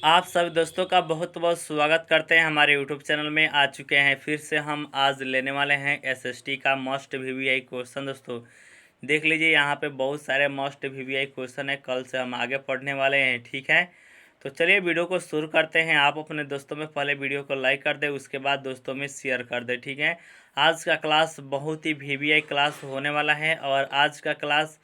आप सभी दोस्तों का बहुत बहुत स्वागत करते हैं हमारे यूट्यूब चैनल में। आ चुके हैं फिर से हम आज लेने वाले हैं एसएसटी का मस्ट वीवीआई क्वेश्चन। दोस्तों देख लीजिए, यहाँ पे बहुत सारे मस्ट वीवीआई क्वेश्चन है। कल से हम आगे पढ़ने वाले हैं, ठीक है। तो चलिए वीडियो को शुरू करते हैं। आप अपने दोस्तों में पहले वीडियो को लाइक कर दें, उसके बाद दोस्तों में शेयर कर दें, ठीक है। आज का क्लास बहुत ही वीवीआई क्लास होने वाला है और आज का क्लास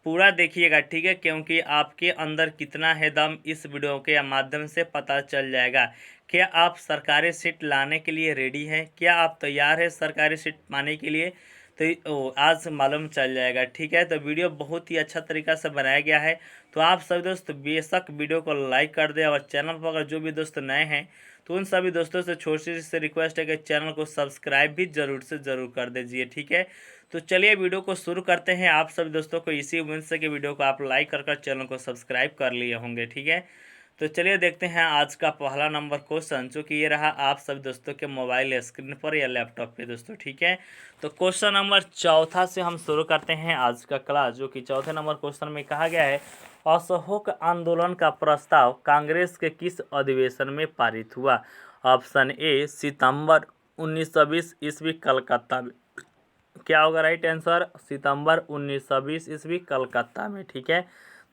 पूरा देखिएगा, ठीक है, क्योंकि आपके अंदर कितना है दम इस वीडियो के माध्यम से पता चल जाएगा। क्या आप सरकारी सीट लाने के लिए रेडी हैं? क्या आप तैयार हैं सरकारी सीट पाने के लिए? तो आज मालूम चल जाएगा, ठीक है। तो वीडियो बहुत ही अच्छा तरीका से बनाया गया है। तो आप सभी दोस्त बेशक वीडियो को लाइक कर दें और चैनल पर अगर जो भी दोस्त नए हैं तो उन सभी दोस्तों से छोटी सी रिक्वेस्ट है कि चैनल को सब्सक्राइब भी ज़रूर से ज़रूर कर दीजिए, ठीक है। तो चलिए वीडियो को शुरू करते हैं। आप सभी दोस्तों को इसी उम्मीद से कि वीडियो को आप लाइक कर चैनल को सब्सक्राइब कर लिए होंगे, ठीक है। तो चलिए देखते हैं आज का पहला नंबर क्वेश्चन, जो कि ये रहा आप सभी दोस्तों के मोबाइल स्क्रीन पर या लैपटॉप पे दोस्तों, ठीक है। तो क्वेश्चन नंबर चौथा से हम शुरू करते हैं आज का क्लास, जो कि चौथे नंबर क्वेश्चन में कहा गया है असहयोग आंदोलन का प्रस्ताव कांग्रेस के किस अधिवेशन में पारित हुआ? ऑप्शन ए सितंबर 1920 ईस्वी कलकत्ता में। क्या होगा राइट आंसर? सितंबर 1920 ईस्वी कलकत्ता में, ठीक है।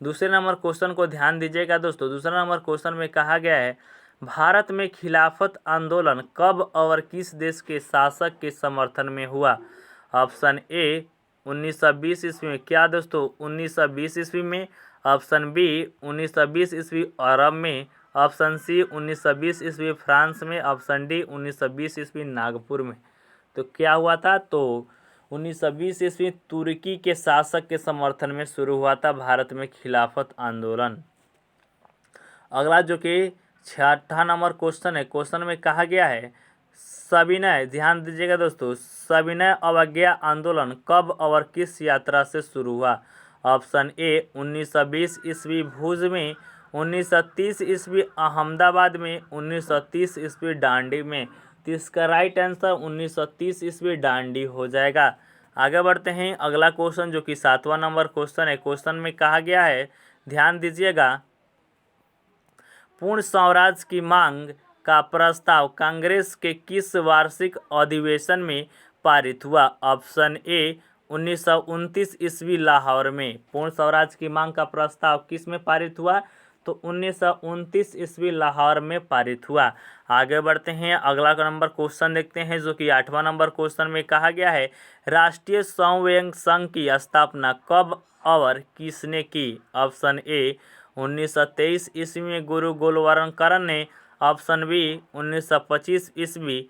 दूसरे नंबर क्वेश्चन को ध्यान दीजिएगा दोस्तों। दूसरा नंबर क्वेश्चन में कहा गया है भारत में खिलाफत आंदोलन कब और किस देश के शासक के समर्थन में हुआ? ऑप्शन ए 1920 ईस्वी में। क्या दोस्तों? 1920 ईस्वी में। ऑप्शन बी 1920 ईस्वी अरब में। ऑप्शन सी 1920 ईस्वी फ्रांस में। ऑप्शन डी 1920 ईस्वी नागपुर में। तो क्या हुआ था? तो 1920 ईस्वी तुर्की के शासक के समर्थन में शुरू हुआ था भारत में खिलाफत आंदोलन। अगला जो कि छठा नंबर क्वेश्चन है, क्वेश्चन में कहा गया है सविनय, ध्यान दीजिएगा दोस्तों, सविनय अवज्ञा आंदोलन कब और किस यात्रा से शुरू हुआ? ऑप्शन ए 1920 ईस्वी भुज में। 1930 ईस्वी अहमदाबाद में। 1930 ईस्वी डांडी में। तो इसका राइट आंसर 1930 ईस्वी डांडी हो जाएगा। आगे बढ़ते हैं। अगला क्वेश्चन जो कि सातवां नंबर क्वेश्चन है, क्वेश्चन में कहा गया है ध्यान दीजिएगा पूर्ण स्वराज की मांग का प्रस्ताव कांग्रेस के किस वार्षिक अधिवेशन में पारित हुआ? ऑप्शन ए 1929 ईस्वी लाहौर में। पूर्ण स्वराज की मांग का प्रस्ताव किस में पारित हुआ? तो 1929 ईस्वी लाहौर में पारित हुआ। आगे बढ़ते हैं। अगला नंबर क्वेश्चन देखते हैं, जो कि आठवां नंबर क्वेश्चन में कहा गया है राष्ट्रीय स्वयंसेवक संघ की स्थापना कब और किसने की? ऑप्शन ए 1923 ईस्वी में गुरु गोलवलकर ने। ऑप्शन बी 1925 ईस्वी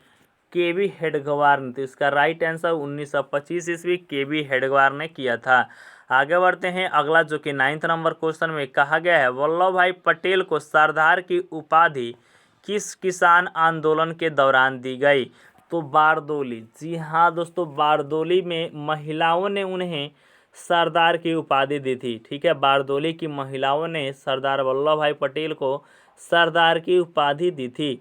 केबी हेडगेवार ने। तो इसका राइट आंसर 1925 ईस्वी केबी हेडगेवार ने किया था। आगे बढ़ते हैं। अगला जो कि 9th नंबर क्वेश्चन में कहा गया है वल्लभ भाई पटेल को सरदार की उपाधि किस किसान आंदोलन के दौरान दी गई? तो बारदोली। जी हाँ दोस्तों, बारदोली में महिलाओं ने उन्हें सरदार की उपाधि दी थी, ठीक है। बारदोली की महिलाओं ने सरदार वल्लभ भाई पटेल को सरदार की उपाधि दी थी।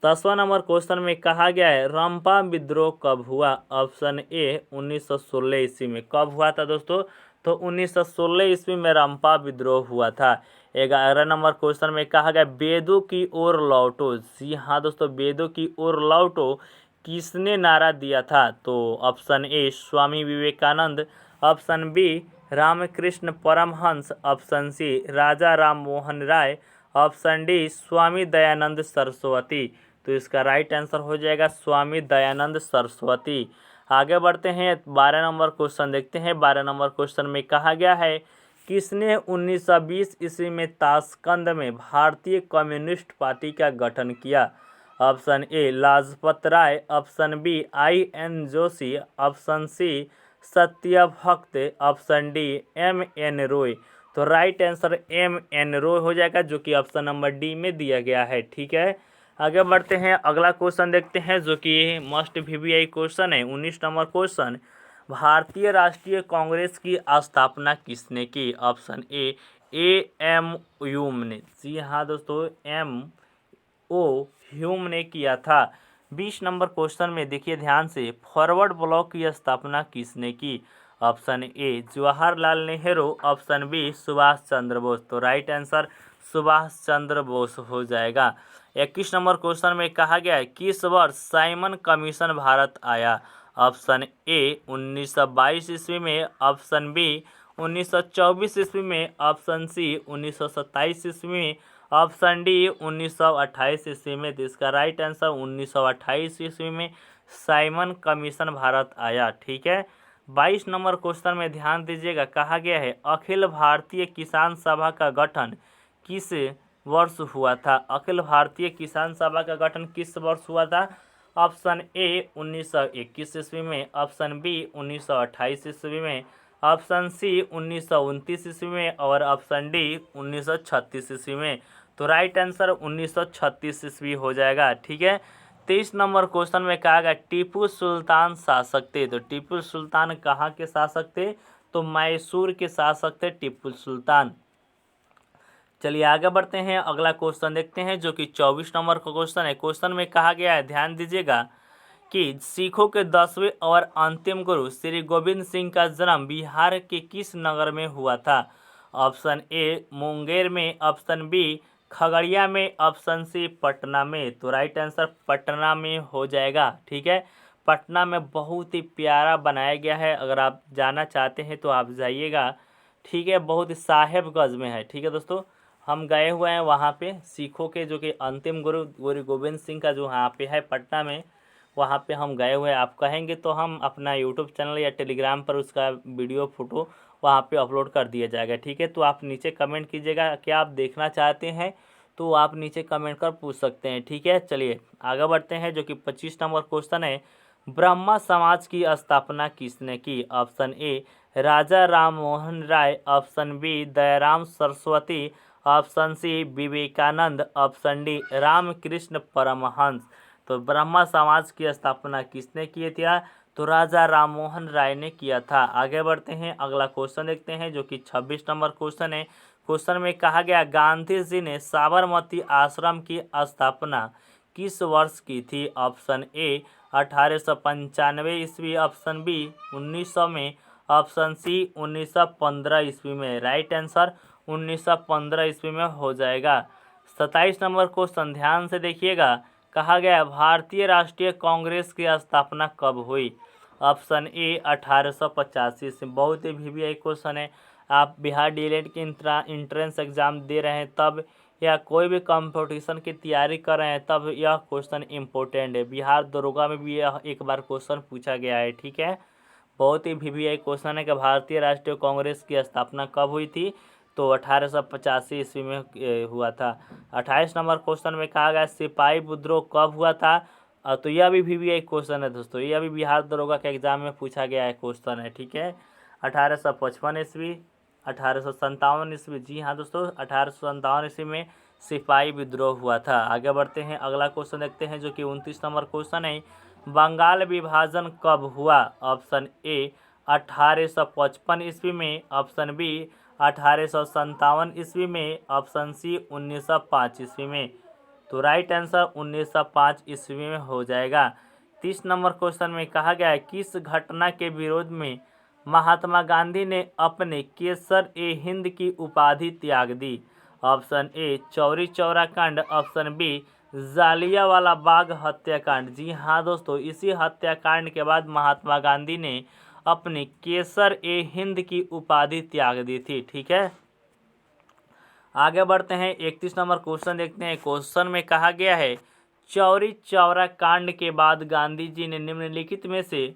10वां नंबर क्वेश्चन में कहा गया है रंपा विद्रोह कब हुआ? ऑप्शन ए 1916 ईस्वी में। कब हुआ था दोस्तों? तो 1916 ईस्वी में रंपा विद्रोह हुआ था। 11 नंबर क्वेश्चन में कहा गया वेदों की ओर लौटो। जी हाँ दोस्तों, वेदों की ओर लौटो किसने नारा दिया था? तो option A Swami Vivekananda. Option B Ramakrishna Paramahansa. Option C Raja Ram Mohan Roy. Option D Swami Dayanand Saraswati. तो इसका राइट आंसर हो जाएगा स्वामी दयानंद सरस्वती। आगे बढ़ते हैं। 12 नंबर क्वेश्चन देखते हैं। 12 नंबर क्वेश्चन में कहा गया है किसने 1920 ईस्वी में ताशकंद में भारतीय कम्युनिस्ट पार्टी का गठन किया? Option A Lajpat Rai. Option B IN Joshi. Option C Satyabhakt. Option D MN Roy. तो राइट आंसर MN रॉय हो जाएगा, जो कि ऑप्शन नंबर डी में दिया गया है, ठीक है। आगे बढ़ते हैं। अगला क्वेश्चन देखते हैं, जो कि मस्ट VVI क्वेश्चन है। 19 नंबर क्वेश्चन भारतीय राष्ट्रीय कांग्रेस की स्थापना किसने की? ऑप्शन ए AM ह्यूम ने। जी हाँ दोस्तों, MO ह्यूम ने किया था। 20 नंबर क्वेश्चन में देखिए ध्यान से फॉरवर्ड ब्लॉक की स्थापना किसने की? Option A Jawaharlal Nehru. Option B Subhash Chandra Bose. तो राइट आंसर सुभाष चंद्र बोस हो जाएगा। 21 नंबर क्वेश्चन में कहा गया है किस वर्ष साइमन कमीशन भारत आया। ऑप्शन ए 1922 ईस्वी में, ऑप्शन बी 1924 ईस्वी में, ऑप्शन सी 1927 ईस्वी में, ऑप्शन डी 1928 ईस्वी में। तो इसका राइट आंसर 1928 ईस्वी में साइमन कमीशन भारत आया। ठीक है। 22 नंबर क्वेश्चन में ध्यान दीजिएगा, कहा गया है अखिल भारतीय किसान सभा का गठन किस वर्ष हुआ था। अखिल भारतीय किसान सभा का गठन किस वर्ष हुआ था। ऑप्शन ए 1921 ईस्वी में, ऑप्शन बी 1928 ईस्वी में, ऑप्शन सी 1929 ईस्वी में और ऑप्शन डी 1936 ईस्वी में। तो राइट आंसर 1936 ईस्वी हो जाएगा। ठीक है। 23 नंबर क्वेश्चन में कहा गया टीपू सुल्तान शासक थे। तो टीपू सुल्तान कहाँ के शासक थे। तो मैसूर के शासक थे टीपू सुल्तान। चलिए आगे बढ़ते हैं, अगला क्वेश्चन देखते हैं जो कि 24 नंबर का क्वेश्चन है। क्वेश्चन में कहा गया है, ध्यान दीजिएगा, कि सिखों के 10वें और अंतिम गुरु श्री गोविंद सिंह का जन्म बिहार के किस नगर में हुआ था। ऑप्शन ए मुंगेर में, ऑप्शन बी खगड़िया में, ऑप्शन सी पटना में। तो राइट आंसर पटना में हो जाएगा। ठीक है। पटना में बहुत ही प्यारा बनाया गया है, अगर आप जाना चाहते हैं तो आप जाइएगा। ठीक है। बहुत ही साहेबगंज में है। ठीक है दोस्तों, हम गए हुए हैं वहाँ पे। सिखों के जो कि अंतिम गुरु गुरु गोविंद सिंह का जो वहाँ पे है पटना में, वहाँ पे हम गए हुए हैं। आप कहेंगे तो हम अपना यूट्यूब चैनल या टेलीग्राम पर उसका वीडियो फोटो वहाँ पे अपलोड कर दिया जाएगा। ठीक है। तो आप नीचे कमेंट कीजिएगा कि आप देखना चाहते हैं, तो आप नीचे कमेंट कर पूछ सकते हैं। ठीक है। चलिए आगे बढ़ते हैं जो कि 25 नंबर क्वेश्चन है। ब्रह्मा समाज की स्थापना किसने की। Option A Raja Ram Mohan Roy, option B Dayaram Saraswati, option C Vivekananda, option D Ramakrishna Paramhansa. तो ब्रह्मा समाज की स्थापना किसने की थी। तो राजा राममोहन राय ने किया था। आगे बढ़ते हैं, अगला क्वेश्चन देखते हैं जो कि 26 नंबर क्वेश्चन है। क्वेश्चन में कहा गया गांधी जी ने साबरमती आश्रम की स्थापना किस वर्ष की थी। ऑप्शन ए 1895 ईस्वी, ऑप्शन बी 1900 में, ऑप्शन सी 1915 ईस्वी में। राइट आंसर 1915 ईस्वी में हो जाएगा। 27 नंबर क्वेश्चन ध्यान से देखिएगा, कहा गया भारतीय राष्ट्रीय कांग्रेस की स्थापना कब हुई। ऑप्शन ए 1885 से। बहुत ही वीवीआई क्वेश्चन है। आप बिहार डीएलएड की इंट्रेंस एग्जाम दे रहे हैं तब, या कोई भी कंपटीशन की तैयारी कर रहे हैं तब यह क्वेश्चन इम्पोर्टेंट है। बिहार दरोगा में भी यह एक बार क्वेश्चन पूछा गया है। ठीक है। बहुत ही वीवीआई क्वेश्चन है कि भारतीय राष्ट्रीय कांग्रेस की स्थापना कब हुई थी। तो 1885 ईस्वी में हुआ था। 28 नंबर क्वेश्चन में कहा गया सिपाही विद्रोह कब हुआ था। तो यह भी वीवीआई क्वेश्चन है दोस्तों, यह भी बिहार दरोगा के एग्जाम में पूछा गया है क्वेश्चन है। ठीक है। 1855 ईस्वी, 1857 ईस्वी। जी हाँ दोस्तों, 1857 ईस्वी में सिपाही विद्रोह हुआ था। आगे बढ़ते हैं, अगला क्वेश्चन देखते हैं जो कि 29 नंबर क्वेश्चन है। बंगाल विभाजन कब हुआ। ऑप्शन ए 1855 ईस्वी में, ऑप्शन बी 1857 ईस्वी में, ऑप्शन सी 1905 ईस्वी में। तो राइट आंसर 1905 ईस्वी में हो जाएगा। 30 नंबर क्वेश्चन में कहा गया है किस घटना के विरोध में महात्मा गांधी ने अपने केसर ए हिंद की उपाधि त्याग दी। ऑप्शन ए चौरी चौरा कांड, ऑप्शन बी जालियांवाला बाग हत्याकांड। जी हाँ दोस्तों, इसी हत्याकांड के बाद महात्मा गांधी ने अपनी केसर ए हिंद की उपाधि त्याग दी थी। ठीक है। आगे बढ़ते हैं, 31 नंबर क्वेश्चन देखते हैं। क्वेश्चन में कहा गया है चौरी चौरा कांड के बाद गांधी जी ने निम्नलिखित में से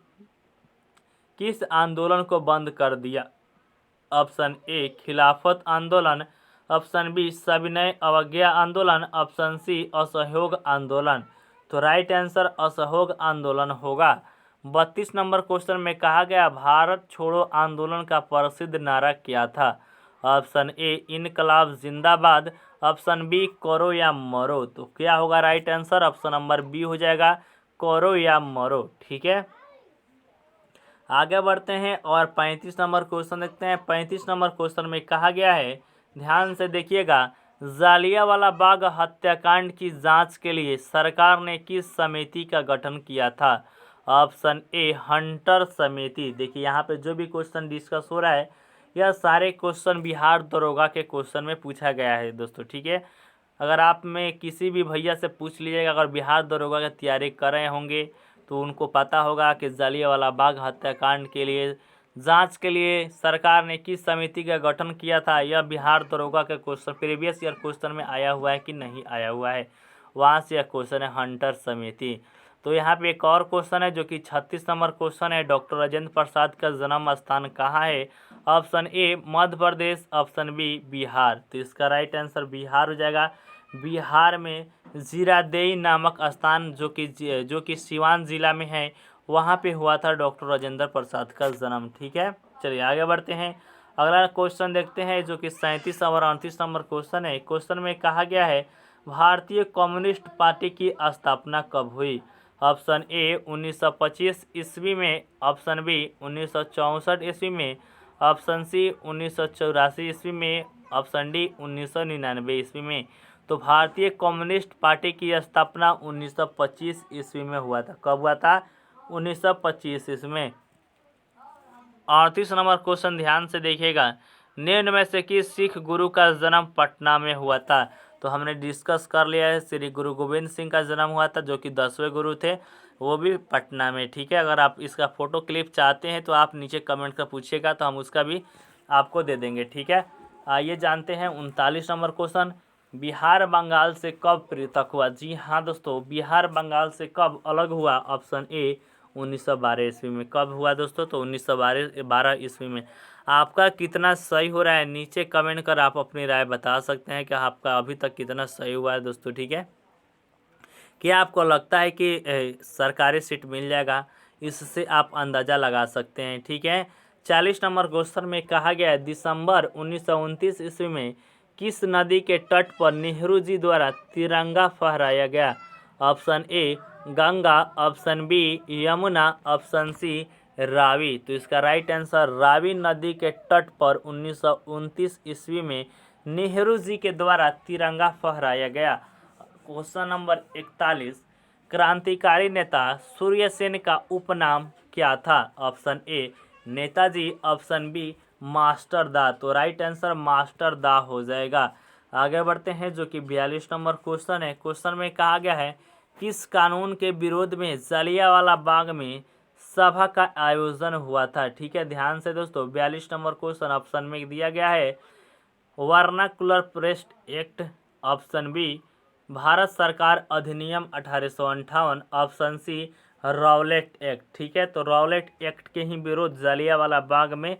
किस आंदोलन को बंद कर दिया। ऑप्शन ए खिलाफत आंदोलन, ऑप्शन बी सविनय अवज्ञा आंदोलन, ऑप्शन सी असहयोग आंदोलन। तो राइट आंसर असहयोग आंदोलन होगा। 32 नंबर क्वेश्चन में कहा गया भारत छोड़ो आंदोलन का प्रसिद्ध नारा क्या था। ऑप्शन ए इनकलाब जिंदाबाद, ऑप्शन बी करो या मरो। तो क्या होगा right answer, option number B हो जाएगा, करो या मरो। ठीक है। आगे बढ़ते हैं और 35 नंबर क्वेश्चन देखते हैं। 35 नंबर क्वेश्चन में कहा गया है, ध्यान से देखिएगा, जालियांवाला बाग हत्याकांड की जांच के लिए सरकार ने किस समिति का गठन किया था। ऑप्शन ए हंटर समिति। देखिए यहाँ पे जो भी क्वेश्चन डिस्कस हो रहा है यह सारे क्वेश्चन बिहार दरोगा के क्वेश्चन में पूछा गया है दोस्तों, ठीक है। अगर आप में किसी भी भैया से पूछ लीजिएगा, अगर बिहार दरोगा की तैयारी कर रहे होंगे तो उनको पता होगा कि जलियांवाला बाग हत्याकांड के लिए जांच के लिए सरकार ने किस समिति का गठन किया था। यह बिहार दरोगा के क्वेश्चन प्रीवियस ईयर क्वेश्चन में आया हुआ है कि नहीं आया हुआ है, वहाँ से यह क्वेश्चन है हंटर समिति। तो यहाँ पे एक और क्वेश्चन है जो कि 36 नंबर क्वेश्चन है, डॉक्टर राजेंद्र प्रसाद का जन्म स्थान कहाँ है। Option A Madhya Pradesh, option B Bihar. तो इसका राइट आंसर बिहार हो जाएगा। बिहार में जीरादेई नामक स्थान जो कि सिवान जिला में है, वहाँ पे हुआ था डॉक्टर राजेंद्र प्रसाद का जन्म, ठीक है। चलिए आगे बढ़ते हैं, अगला क्वेश्चन देखते हैं जो कि 37 और 38 नंबर क्वेश्चन है। क्वेश्चन में कहा गया है भारतीय कम्युनिस्ट पार्टी की स्थापना कब हुई। ऑप्शन ए 1925 ईस्वी में, ऑप्शन बी 1964 ईस्वी में, ऑप्शन सी 1984 ईस्वी में, ऑप्शन डी 1999 ईस्वी में। तो भारतीय कम्युनिस्ट पार्टी की स्थापना 1925 ईस्वी में हुआ था। कब हुआ था? 1925 ईस्वी में। 38 नंबर क्वेश्चन ध्यान से देखिएगा, निम्न में से किस सिख गुरु का जन्म पटना में हुआ था। तो हमने डिस्कस कर लिया है, श्री गुरु गोविंद सिंह का जन्म हुआ था जो कि 10वें गुरु थे, वो भी पटना में, ठीक है। अगर आप इसका फोटो क्लिप चाहते हैं तो आप नीचे कमेंट कर पूछिएगा, तो हम उसका भी आपको दे देंगे, ठीक है। आइए जानते हैं 39 नंबर क्वेश्चन, बिहार बंगाल से कब पृथक हुआ। जी हाँ दोस्तों, बिहार बंगाल से कब अलग हुआ। ऑप्शन ए 1912 ईस्वी में। कब हुआ दोस्तों? तो 1912 ईस्वी में। आपका कितना सही हो रहा है नीचे कमेंट कर आप अपनी राय बता सकते हैं कि आपका अभी तक कितना सही हुआ है दोस्तों, ठीक है। क्या आपको लगता है कि सरकारी सीट मिल जाएगा, इससे आप अंदाज़ा लगा सकते हैं, ठीक है। 40 नंबर क्वेश्चन में कहा गया है दिसंबर 1929 ईस्वी में किस नदी के तट पर नेहरू जी द्वारा तिरंगा फहराया गया। Option A Ganga, option B Yamuna, option C Ravi. तो इसका राइट आंसर रावी नदी के तट पर 1929 ईस्वी में नेहरू जी के द्वारा तिरंगा फहराया गया। क्वेश्चन नंबर 41, क्रांतिकारी नेता सूर्य सेन का उपनाम क्या था। Option A Netaji, option B master Da. तो राइट आंसर मास्टर दा हो जाएगा। आगे बढ़ते हैं जो कि 42 नंबर क्वेश्चन है। क्वेश्चन में कहा गया है किस कानून के विरोध में जलियांवाला बाग में सभा का आयोजन हुआ था, ठीक है। ध्यान से दोस्तों, 42 नंबर क्वेश्चन ऑप्शन में दिया गया है vernacular press act, option B Bharat सरकार अधिनियम 1858, ऑप्शन सी रॉलेट एक्ट, ठीक है। तो रॉलेट एक्ट के ही विरोध जलियांवाला बाग में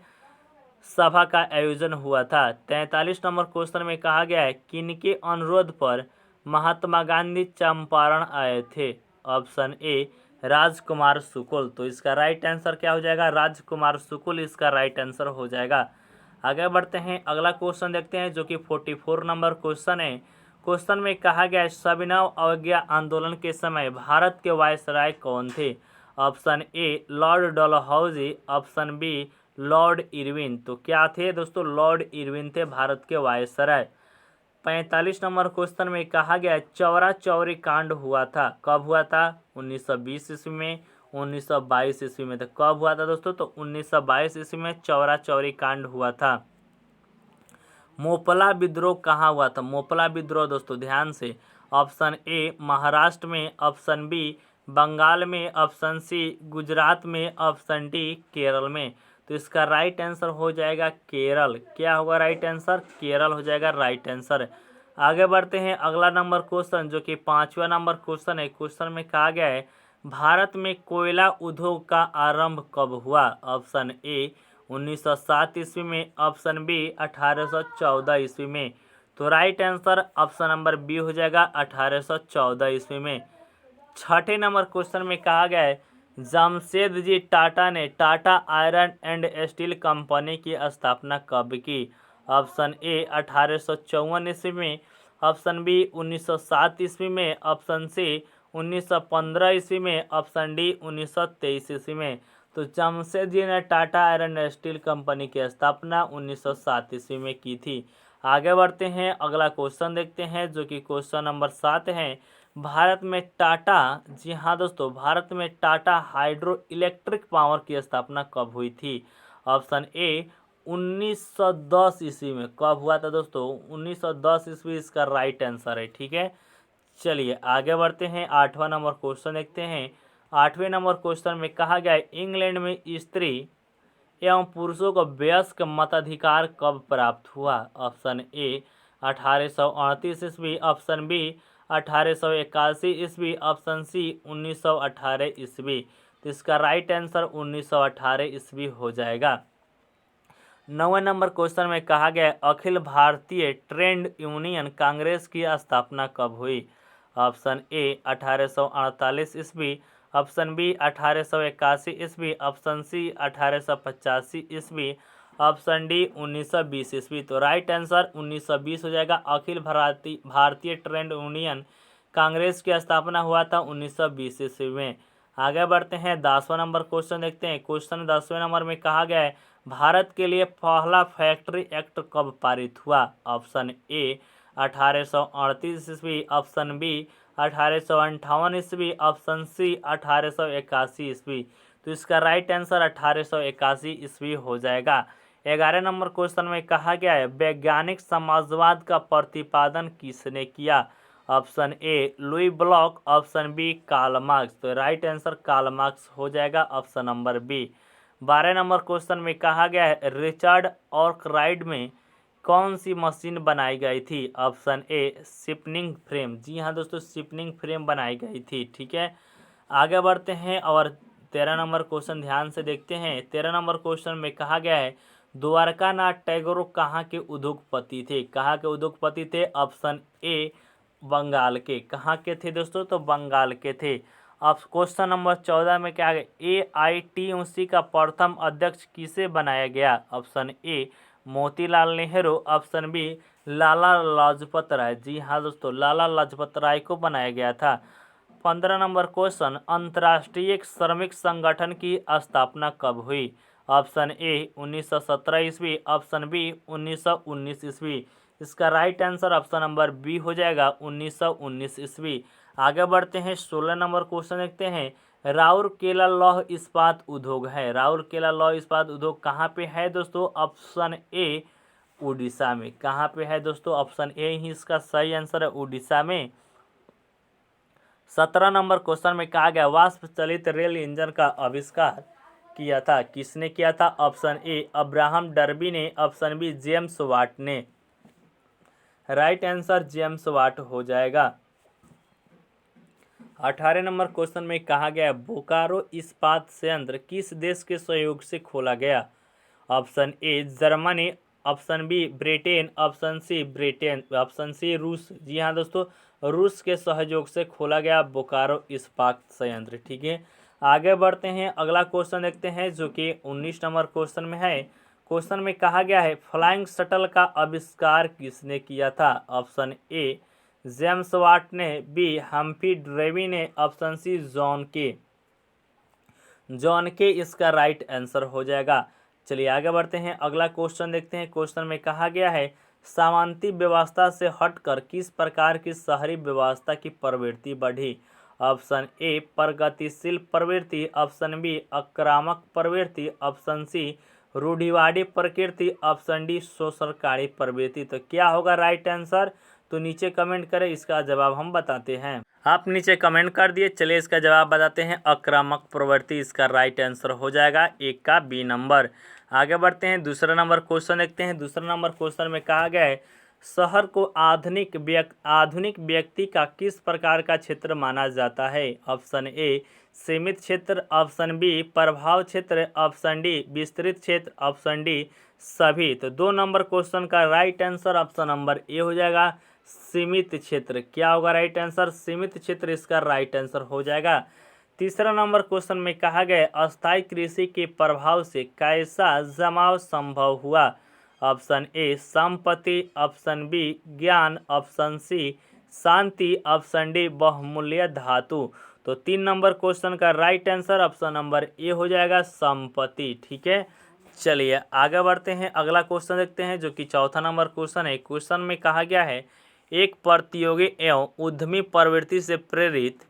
सभा का आयोजन हुआ था। 43 नंबर क्वेश्चन में कहा गया है किनके अनुरोध पर महात्मा गांधी चंपारण आए थे। ऑप्शन ए राजकुमार शुक्ल। तो इसका राइट आंसर क्या हो जाएगा? राजकुमार शुक्ल इसका राइट आंसर हो जाएगा। आगे बढ़ते हैं, अगला क्वेश्चन देखते हैं जो कि 44 नंबर क्वेश्चन है। क्वेश्चन में कहा गया है सविनय अवज्ञा आंदोलन के समय भारत के वायसराय कौन थे। Option A lord Dalhousie, option B lord Irwin. तो क्या थे दोस्तों? लॉर्ड इरविन थे भारत के वायसराय। 45 नंबर क्वेश्चन में कहा गया चौरा चौरी कांड हुआ था। कब हुआ था? 1920 ईस्वी में, 1922 ईस्वी में। तो कब हुआ था दोस्तों? तो 1922 ईस्वी में चौरा चौरी कांड हुआ था। मोपला विद्रोह कहाँ हुआ था? मोपला विद्रोह दोस्तों ध्यान से, ऑप्शन ए महाराष्ट्र में, ऑप्शन बी बंगाल में, ऑप्शन सी गुजरात में, ऑप्शन डी केरल में। तो इसका राइट आंसर हो जाएगा केरल। क्या होगा राइट आंसर? केरल हो जाएगा राइट आंसर। आगे बढ़ते हैं, अगला नंबर क्वेश्चन जो कि 5वां नंबर क्वेश्चन है। क्वेश्चन में कहा गया है भारत में कोयला उद्योग का आरंभ कब हुआ। ऑप्शन ए 1907 ईस्वी में, ऑप्शन बी 1814 ईस्वी में। तो right answer option number B हो जाएगा 1814 ईस्वी में। 6ठे नंबर क्वेश्चन में कहा गया है जमशेदजी टाटा ने Tata iron and steel company की स्थापना कब की। ऑप्शन ए 1854 ईस्वी में, ऑप्शन बी 1907 ईस्वी में, ऑप्शन सी 1915 ईस्वी में, ऑप्शन डी 1923 ईस्वी में। तो जमशेदजी ने Tata iron and steel company की स्थापना 1907 ईस्वी में की थी। आगे बढ़ते हैं, अगला क्वेश्चन देखते हैं जो कि क्वेश्चन नंबर 7 है। भारत में टाटा, जी हाँ दोस्तों, भारत में टाटा हाइड्रो इलेक्ट्रिक पावर की स्थापना कब हुई थी। ऑप्शन ए 1910 ईस्वी में। कब हुआ था दोस्तों? 1910 ईस्वी इसका राइट आंसर है। ठीक है, चलिए आगे बढ़ते हैं। 8वां नंबर क्वेश्चन देखते हैं। 8वें नंबर क्वेश्चन में कहा गया है इंग्लैंड में स्त्री एवं पुरुषों को वयस्क मताधिकार कब प्राप्त हुआ? ऑप्शन ए 1838 ईस्वी, ऑप्शन बी 1881 ईस्वी, ऑप्शन सी 1918 ईस्वी। तो इसका राइट आंसर 1918 ईस्वी हो जाएगा। 9वें नंबर क्वेश्चन में कहा गया है अखिल भारतीय ट्रेड यूनियन कांग्रेस की स्थापना कब हुई? ऑप्शन ए 1848 ईस्वी, ऑप्शन बी 1881 ईस्वी, ऑप्शन सी 1885 ईस्वी, ऑप्शन डी 1920 ईस्वी। तो राइट आंसर 1920 हो जाएगा। अखिल भारतीय ट्रेड यूनियन कांग्रेस की स्थापना हुआ था 1920 ईस्वी में। आगे बढ़ते हैं। 10वां नंबर क्वेश्चन देखते हैं। क्वेश्चन 10वें नंबर में कहा गया है भारत के लिए पहला फैक्ट्री एक्ट कब पारित हुआ? ऑप्शन ए 1838 ईस्वी, ऑप्शन बी 1858 ईस्वी, ऑप्शन सी 1881 ईस्वी। तो इसका राइट आंसर 1881 ईस्वी हो जाएगा। 11 नंबर क्वेश्चन में कहा गया है वैज्ञानिक समाजवाद का प्रतिपादन किसने किया? Option A Louis Blanc, option B Karl Marx. तो राइट आंसर कार्ल मार्क्स हो जाएगा, option number B. 12 number question में कहा गया है रिचर्ड आर्कराइट में कौन सी मशीन बनाई गई थी? Option A शिपनिंग frame. जी हाँ दोस्तों, शिपनिंग फ्रेम बनाई गई थी। ठीक है, आगे बढ़ते हैं और 13 नंबर क्वेश्चन ध्यान से देखते हैं। 13 नंबर क्वेश्चन में कहा गया है द्वारकानाथ टैगोर कहाँ के उद्योगपति थे? कहाँ के उद्योगपति थे? ऑप्शन ए बंगाल के। कहाँ के थे दोस्तों? तो बंगाल के थे। अब क्वेश्चन नंबर 14 में क्या है AITUC का प्रथम अध्यक्ष किसे बनाया गया? Option A Motilal Nehru, option B Lala Lajpat Rai. जी हाँ दोस्तों, लाला लाजपत राय को बनाया गया था। 15 नंबर क्वेश्चन अंतर्राष्ट्रीय श्रमिक संगठन की स्थापना कब हुई? ऑप्शन ए 1917 ईस्वी, ऑप्शन बी 1919 ईस्वी। इसका right answer option number B हो जाएगा, 1919 ईस्वी। आगे बढ़ते हैं। 16 नंबर क्वेश्चन देखते हैं राउरकेला लौह इस्पात उद्योग है। राउरकेला लौह इस्पात उद्योग कहाँ पे है दोस्तों? ऑप्शन ए उड़ीसा में। कहाँ पे है दोस्तों? ऑप्शन ए ही इसका सही आंसर है, उड़ीसा में। 17 नंबर क्वेश्चन में कहा गया वाष्प चलित रेल इंजन का आविष्कार किया था किसने किया था? ऑप्शन ए अब्राहम डर्बी ने, ऑप्शन बी जेम्स वाट ने। राइट आंसर जेम्स वाट हो जाएगा। 18 नंबर क्वेश्चन में कहा गया बोकारो इस्पात संयंत्र किस देश के सहयोग से खोला गया? Option A Germany, option B Britain, option C Britain, option C रूस। जी हाँ दोस्तों, रूस के सहयोग से खोला गया बोकारो इस्पात संयंत्र। ठीक है, आगे बढ़ते हैं। अगला क्वेश्चन देखते हैं जो कि 19 नंबर क्वेश्चन में है। क्वेश्चन में कहा गया है फ्लाइंग शटल का आविष्कार किसने किया था? ऑप्शन ए जेम्स वाट ने, बी हम्फ्री डेवी ने, ऑप्शन सी जॉन के इसका राइट आंसर हो जाएगा। चलिए आगे बढ़ते हैं। अगला क्वेश्चन देखते हैं। क्वेश्चन में कहा गया है सामंती व्यवस्था से हटकर किस प्रकार की शहरी व्यवस्था की प्रवृत्ति बढ़ी? ऑप्शन ए प्रगतिशील प्रवृत्ति, ऑप्शन बी आक्रामक प्रवृत्ति, ऑप्शन सी रूढ़िवादी प्रकृति, ऑप्शन डी शोषणकारी प्रवृत्ति। तो क्या होगा राइट आंसर? तो नीचे कमेंट करें, इसका जवाब हम बताते हैं। आप नीचे कमेंट कर दिए, चलिए इसका जवाब बताते हैं। आक्रामक प्रवृत्ति इसका राइट आंसर हो जाएगा, एक का बी नंबर। आगे बढ़ते हैं। दूसरा नंबर क्वेश्चन देखते हैं। दूसरा नंबर क्वेश्चन में कहा गया है शहर को आधुनिक व्यक्ति का किस प्रकार का क्षेत्र माना जाता है? ऑप्शन ए सीमित क्षेत्र, ऑप्शन बी प्रभाव क्षेत्र, ऑप्शन डी विस्तृत क्षेत्र, ऑप्शन डी सभी। तो 2 नंबर क्वेश्चन का right answer option number A हो जाएगा, सीमित क्षेत्र। क्या होगा राइट आंसर? सीमित क्षेत्र इसका राइट आंसर हो जाएगा। तीसरा नंबर क्वेश्चन में कहा गया अस्थायी कृषि के प्रभाव से कैसा जमाव संभव हुआ? ऑप्शन ए संपत्ति, ऑप्शन बी ज्ञान, ऑप्शन सी शांति, ऑप्शन डी बहुमूल्य धातु। तो 3 नंबर क्वेश्चन का right answer option number A हो जाएगा, संपत्ति। ठीक है, चलिए आगे बढ़ते हैं। अगला क्वेश्चन देखते हैं जो कि चौथा नंबर क्वेश्चन है। क्वेश्चन में कहा गया है एक प्रतियोगी एवं उद्यमी प्रवृत्ति से प्रेरित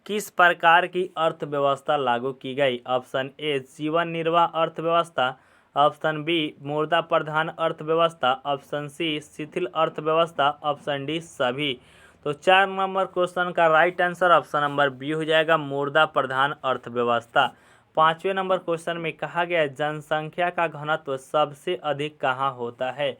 किस प्रकार की अर्थव्यवस्था लागू की गई? ऑप्शन ए जीवन निर्वाह अर्थव्यवस्था, ऑप्शन बी मुर्दा प्रधान अर्थव्यवस्था, ऑप्शन सी शिथिल अर्थव्यवस्था, ऑप्शन डी सभी। तो 4 नंबर क्वेश्चन का right answer option number B हो जाएगा, मुर्दा प्रधान अर्थव्यवस्था। 5वें नंबर क्वेश्चन में कहा गया है जनसंख्या का घनत्व सबसे अधिक कहाँ होता है।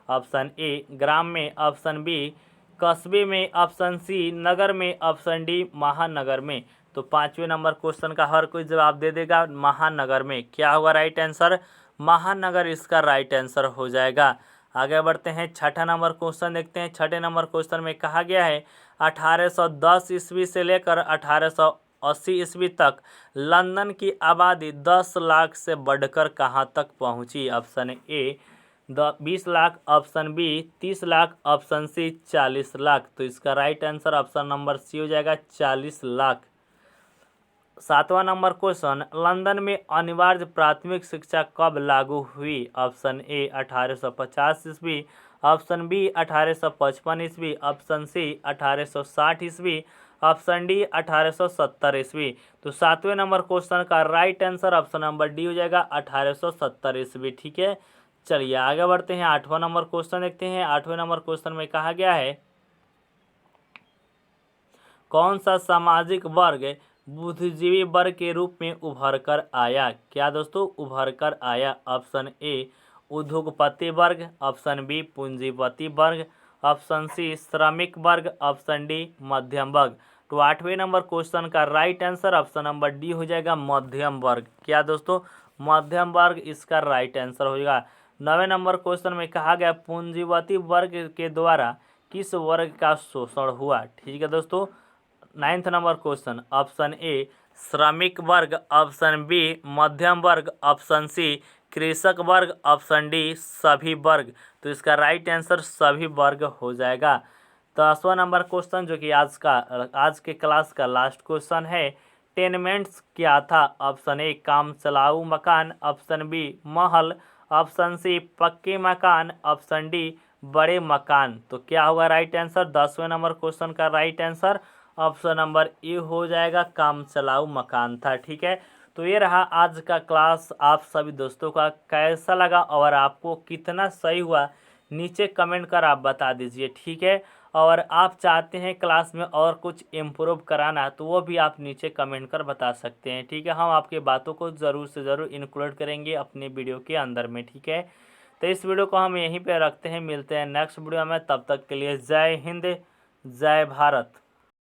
ऑप्शन ए ग्राम में, ऑप्शन बी कस्बे में, ऑप्शन सी नगर में, ऑप्शन डी महानगर में। तो 5वें नंबर क्वेश्चन का हर कोई जवाब दे देगा महानगर में। क्या होगा राइट आंसर, महानगर इसका राइट आंसर हो जाएगा। आगे बढ़ते हैं, 6ठा नंबर क्वेश्चन देखते हैं। 6ठे नंबर क्वेश्चन में कहा गया है 1810 ईस्वी से लेकर 1880 ईस्वी तक लंदन की आबादी 10 लाख से बढ़कर कहाँ तक पहुंची। Option A 20 lakh, option B 30 lakh, option C 40 lakh. तो इसका right answer option number C हो जाएगा 40 लाख। 7वां नंबर क्वेश्चन, लंदन में अनिवार्य प्राथमिक शिक्षा कब लागू हुई। ऑप्शन ए 1850 ईस्वी, ऑप्शन बी 1855 ईस्वी, ऑप्शन सी 1860 ईस्वी, ऑप्शन डी 1870 ईस्वी। तो 7वें नंबर क्वेश्चन का right answer option number D हो जाएगा 1870 ईस्वी। ठीक है, चलिए आगे बढ़ते हैं। 8वां नंबर क्वेश्चन देखते हैं। 8वें नंबर क्वेश्चन में कहा गया है कौन सा सामाजिक वर्ग बुद्धिजीवी वर्ग के रूप में उभर कर आया। क्या दोस्तों उभर कर आया। ऑप्शन ए उद्योगपति वर्ग, ऑप्शन बी पूंजीपति वर्ग, ऑप्शन सी श्रमिक वर्ग, ऑप्शन डी मध्यम वर्ग। तो 8वें नंबर क्वेश्चन का right answer option number D हो जाएगा मध्यम वर्ग। क्या दोस्तों मध्यम वर्ग इसका राइट आंसर हो जाएगा। 9वें नंबर क्वेश्चन में कहा गया पूंजीपति वर्ग के द्वारा किस वर्ग का शोषण हुआ। ठीक है दोस्तों। 9th number question, option A श्रमिक वर्ग, ऑप्शन बी मध्यम वर्ग, ऑप्शन सी कृषक वर्ग, ऑप्शन डी सभी वर्ग। तो इसका राइट आंसर सभी वर्ग हो जाएगा। 10वां नंबर क्वेश्चन जो कि आज के क्लास का लास्ट क्वेश्चन है, टेनमेंट्स क्या था। ऑप्शन ए काम चलाऊ मकान, ऑप्शन बी महल, ऑप्शन सी पक्के मकान, ऑप्शन डी बड़े मकान। तो क्या होगा राइट आंसर। 10वें नंबर क्वेश्चन का right answer option number A हो जाएगा, काम चलाऊ मकान था। ठीक है, तो ये रहा आज का क्लास। आप सभी दोस्तों का कैसा लगा और आपको कितना सही हुआ नीचे कमेंट कर आप बता दीजिए। ठीक है, और आप चाहते हैं क्लास में और कुछ इम्प्रूव कराना तो वो भी आप नीचे कमेंट कर बता सकते हैं। ठीक है, हम आपकी बातों को ज़रूर से ज़रूर इंक्लूड करेंगे अपने वीडियो के अंदर में। ठीक है, तो इस वीडियो को हम यहीं पे रखते हैं, मिलते हैं नेक्स्ट वीडियो में। तब तक के लिए जय हिंद, जय भारत।